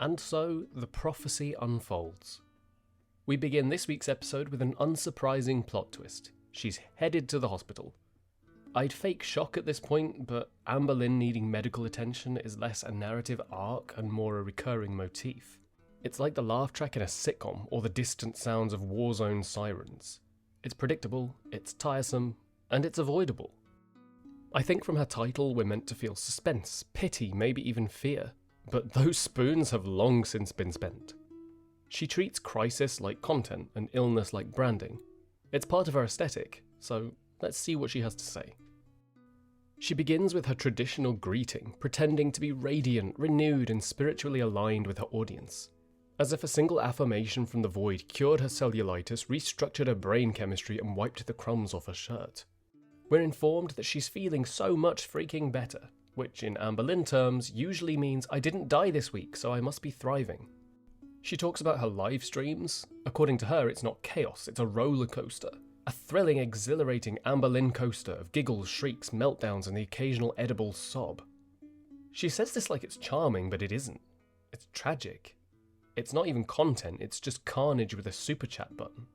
And so, the prophecy unfolds. We begin this week's episode with an unsurprising plot twist. She's headed to the hospital. I'd fake shock at this point, but Amberlynn needing medical attention is less a narrative arc and more a recurring motif. It's like the laugh track in a sitcom or the distant sounds of war zone sirens. It's predictable, it's tiresome, and it's avoidable. I think from her title we're meant to feel suspense, pity, maybe even fear, but those spoons have long since been spent. She treats crisis like content and illness like branding. It's part of her aesthetic, so let's see what she has to say. She begins with her traditional greeting, pretending to be radiant, renewed, and spiritually aligned with her audience. As if a single affirmation from the void cured her cellulitis, restructured her brain chemistry, and wiped the crumbs off her shirt. We're informed that she's feeling so much freaking better, which in Amberlynn terms usually means I didn't die this week, so I must be thriving. She talks about her live streams. According to her, it's not chaos, it's a roller coaster. A thrilling, exhilarating Amberlynn coaster of giggles, shrieks, meltdowns, and the occasional edible sob. She says this like it's charming, but it isn't. It's tragic. It's not even content, it's just carnage with a super chat button.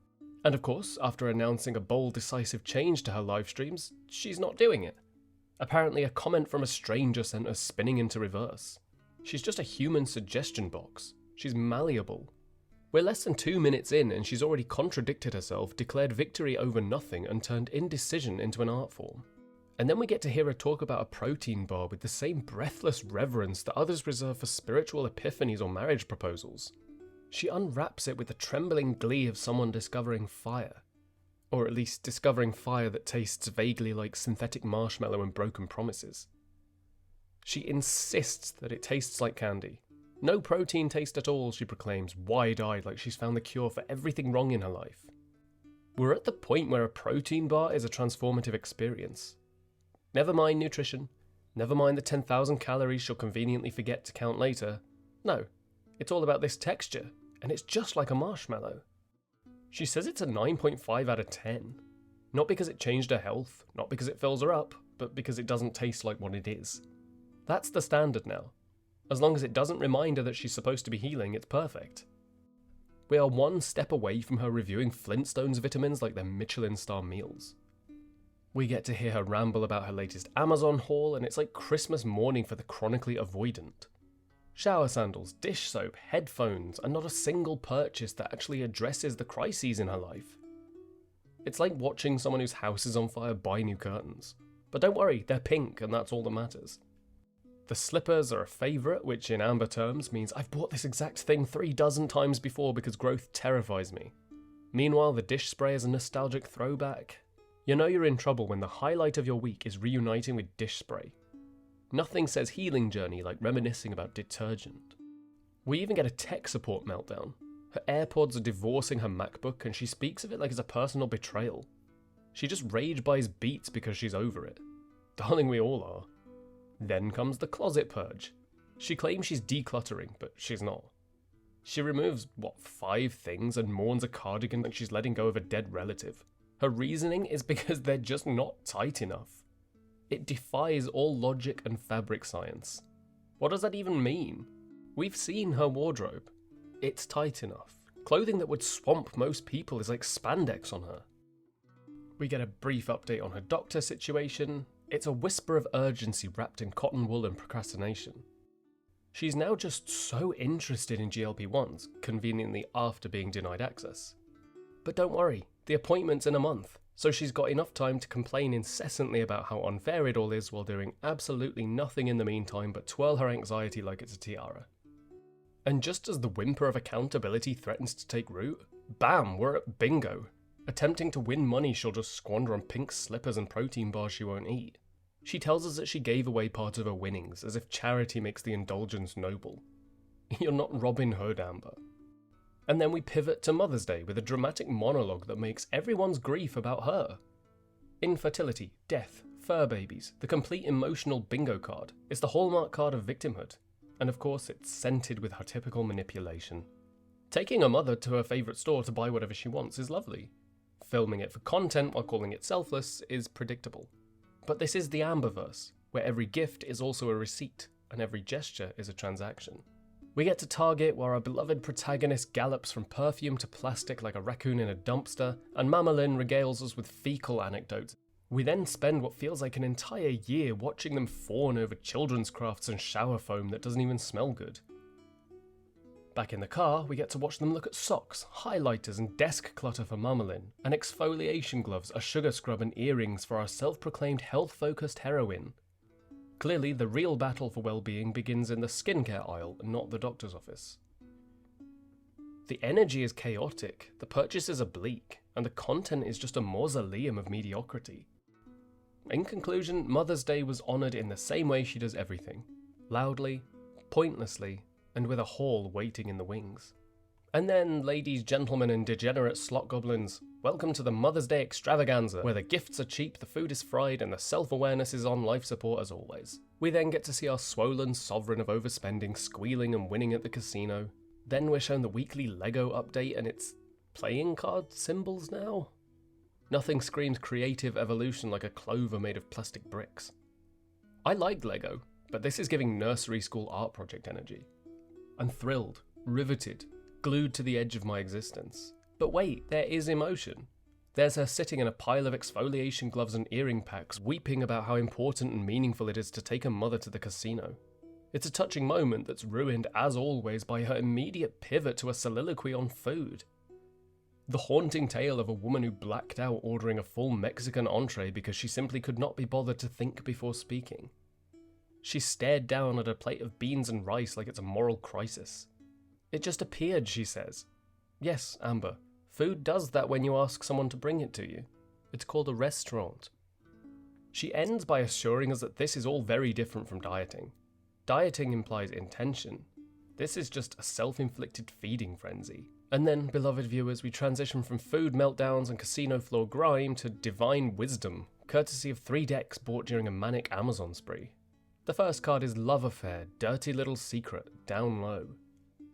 And of course, after announcing a bold, decisive change to her live streams, she's not doing it. Apparently a comment from a stranger sent her spinning into reverse. She's just a human suggestion box. She's malleable. We're less than 2 minutes in and she's already contradicted herself, declared victory over nothing, and turned indecision into an art form. And then we get to hear her talk about a protein bar with the same breathless reverence that others reserve for spiritual epiphanies or marriage proposals. She unwraps it with the trembling glee of someone discovering fire. Or at least discovering fire that tastes vaguely like synthetic marshmallow and broken promises. She insists that it tastes like candy. No protein taste at all, she proclaims, wide-eyed like she's found the cure for everything wrong in her life. We're at the point where a protein bar is a transformative experience. Never mind nutrition, never mind the 10,000 calories she'll conveniently forget to count later. No, it's all about this texture, and it's just like a marshmallow. She says it's a 9.5 out of 10. Not because it changed her health, not because it fills her up, but because it doesn't taste like what it is. That's the standard now. As long as it doesn't remind her that she's supposed to be healing, it's perfect. We are one step away from her reviewing Flintstones vitamins like they're Michelin star meals. We get to hear her ramble about her latest Amazon haul, and it's like Christmas morning for the chronically avoidant. Shower sandals, dish soap, headphones, and not a single purchase that actually addresses the crises in her life. It's like watching someone whose house is on fire buy new curtains. But don't worry, they're pink and that's all that matters. The slippers are a favourite, which in Amber terms means I've bought this exact thing 3 dozen times before because growth terrifies me. Meanwhile, the dish spray is a nostalgic throwback. You know you're in trouble when the highlight of your week is reuniting with dish spray. Nothing says healing journey like reminiscing about detergent. We even get a tech support meltdown. Her AirPods are divorcing her MacBook and she speaks of it like it's a personal betrayal. She just rage buys Beats because she's over it. Darling, we all are. Then comes the closet purge. She claims she's decluttering, but she's not. She removes, 5 things and mourns a cardigan like she's letting go of a dead relative. Her reasoning is because they're just not tight enough. It defies all logic and fabric science. What does that even mean? We've seen her wardrobe. It's tight enough. Clothing that would swamp most people is like spandex on her. We get a brief update on her doctor situation. It's a whisper of urgency wrapped in cotton wool and procrastination. She's now just so interested in GLP-1s, conveniently after being denied access. But don't worry, the appointment's in a month, so she's got enough time to complain incessantly about how unfair it all is while doing absolutely nothing in the meantime but twirl her anxiety like it's a tiara. And just as the whimper of accountability threatens to take root, bam, we're at bingo. Attempting to win money she'll just squander on pink slippers and protein bars she won't eat. She tells us that she gave away part of her winnings, as if charity makes the indulgence noble. You're not Robin Hood, Amber. And then we pivot to Mother's Day with a dramatic monologue that makes everyone's grief about her. Infertility, death, fur babies, the complete emotional bingo card. It's the hallmark card of victimhood. And of course it's scented with her typical manipulation. Taking a mother to her favourite store to buy whatever she wants is lovely. Filming it for content while calling it selfless is predictable. But this is the Amberverse, where every gift is also a receipt, and every gesture is a transaction. We get to Target, where our beloved protagonist gallops from perfume to plastic like a raccoon in a dumpster, and Amberlynn regales us with fecal anecdotes. We then spend what feels like an entire year watching them fawn over children's crafts and shower foam that doesn't even smell good. Back in the car, we get to watch them look at socks, highlighters and desk clutter for Amberlynn, and exfoliation gloves, a sugar scrub and earrings for our self-proclaimed health-focused heroine. Clearly, the real battle for well-being begins in the skincare aisle, not the doctor's office. The energy is chaotic, the purchases are bleak, and the content is just a mausoleum of mediocrity. In conclusion, Mother's Day was honoured in the same way she does everything. Loudly, pointlessly, and with a haul waiting in the wings. And then, ladies, gentlemen, and degenerate slot goblins, welcome to the Mother's Day extravaganza, where the gifts are cheap, the food is fried, and the self-awareness is on life support as always. We then get to see our swollen sovereign of overspending squealing and winning at the casino. Then we're shown the weekly Lego update, and it's playing card symbols now? Nothing screams creative evolution like a clover made of plastic bricks. I like Lego, but this is giving nursery school art project energy. I'm thrilled, riveted, glued to the edge of my existence. But wait, there is emotion. There's her sitting in a pile of exfoliation gloves and earring packs, weeping about how important and meaningful it is to take her mother to the casino. It's a touching moment that's ruined, as always, by her immediate pivot to a soliloquy on food. The haunting tale of a woman who blacked out ordering a full Mexican entree because she simply could not be bothered to think before speaking. She stared down at a plate of beans and rice like it's a moral crisis. It just appeared, she says. Yes, Amber, food does that when you ask someone to bring it to you. It's called a restaurant. She ends by assuring us that this is all very different from dieting. Dieting implies intention. This is just a self-inflicted feeding frenzy. And then, beloved viewers, we transition from food meltdowns and casino floor grime to divine wisdom, courtesy of 3 decks bought during a manic Amazon spree. The first card is Love Affair, Dirty Little Secret, Down Low.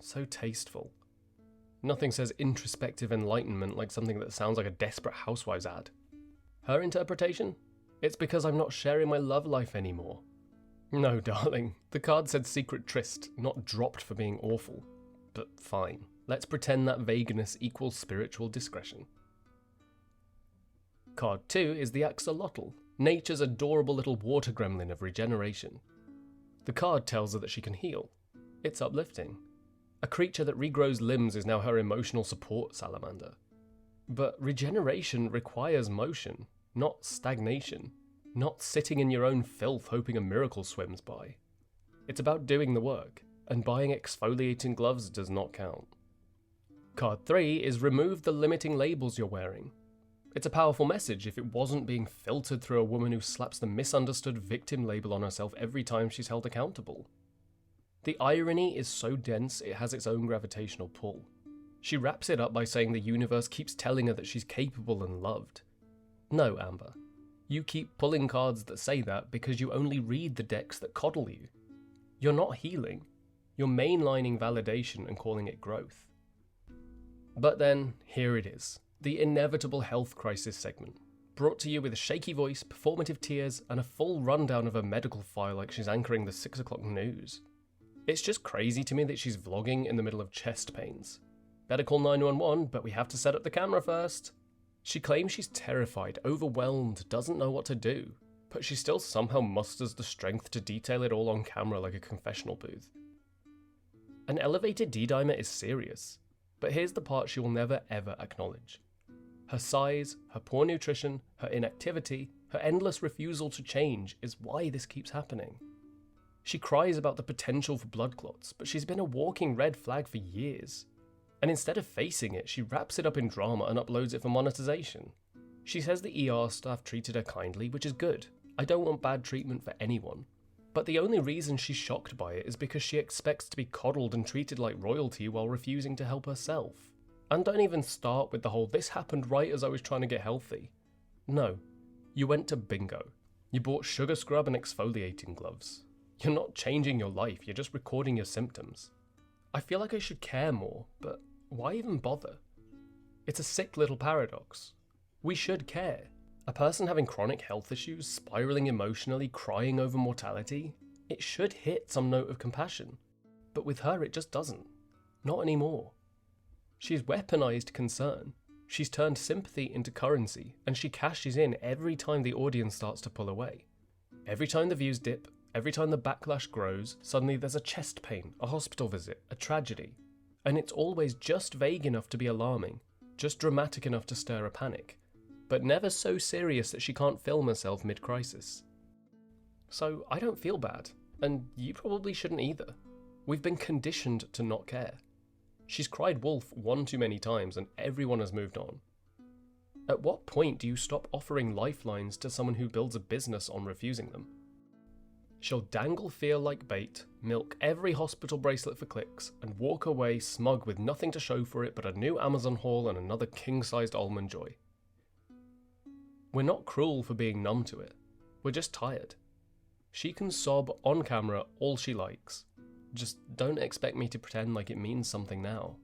So tasteful. Nothing says introspective enlightenment like something that sounds like a Desperate Housewives ad. Her interpretation? It's because I'm not sharing my love life anymore. No, darling. The card said Secret Tryst, not dropped for being awful. But fine. Let's pretend that vagueness equals spiritual discretion. Card 2 is the Axolotl, nature's adorable little water gremlin of regeneration. The card tells her that she can heal. It's uplifting. A creature that regrows limbs is now her emotional support salamander. But regeneration requires motion, not stagnation, not sitting in your own filth hoping a miracle swims by. It's about doing the work, and buying exfoliating gloves does not count. Card 3 is Remove the limiting labels you're wearing. It's a powerful message if it wasn't being filtered through a woman who slaps the misunderstood victim label on herself every time she's held accountable. The irony is so dense it has its own gravitational pull. She wraps it up by saying the universe keeps telling her that she's capable and loved. No, Amber. You keep pulling cards that say that because you only read the decks that coddle you. You're not healing. You're mainlining validation and calling it growth. But then, here it is. The inevitable health crisis segment, brought to you with a shaky voice, performative tears, and a full rundown of her medical file like she's anchoring the 6 o'clock news. It's just crazy to me that she's vlogging in the middle of chest pains. Better call 911, but we have to set up the camera first. She claims she's terrified, overwhelmed, doesn't know what to do, but she still somehow musters the strength to detail it all on camera like a confessional booth. An elevated D-dimer is serious, but here's the part she will never ever acknowledge. Her size, her poor nutrition, her inactivity, her endless refusal to change is why this keeps happening. She cries about the potential for blood clots, but she's been a walking red flag for years. And instead of facing it, she wraps it up in drama and uploads it for monetization. She says the ER staff treated her kindly, which is good. I don't want bad treatment for anyone. But the only reason she's shocked by it is because she expects to be coddled and treated like royalty while refusing to help herself. And don't even start with the whole "this happened right as I was trying to get healthy." No, you went to bingo. You bought sugar scrub and exfoliating gloves. You're not changing your life, you're just recording your symptoms. I feel like I should care more, but why even bother? It's a sick little paradox. We should care. A person having chronic health issues, spiraling emotionally, crying over mortality, it should hit some note of compassion. But with her it just doesn't. Not anymore. She's weaponized concern. She's turned sympathy into currency, and she cashes in every time the audience starts to pull away. Every time the views dip, every time the backlash grows, suddenly there's a chest pain, a hospital visit, a tragedy. And it's always just vague enough to be alarming, just dramatic enough to stir a panic, but never so serious that she can't film herself mid-crisis. So I don't feel bad, and you probably shouldn't either. We've been conditioned to not care. She's cried wolf one too many times and everyone has moved on. At what point do you stop offering lifelines to someone who builds a business on refusing them? She'll dangle fear like bait, milk every hospital bracelet for clicks, and walk away smug with nothing to show for it but a new Amazon haul and another king-sized almond joy. We're not cruel for being numb to it. We're just tired. She can sob on camera all she likes. Just don't expect me to pretend like it means something now.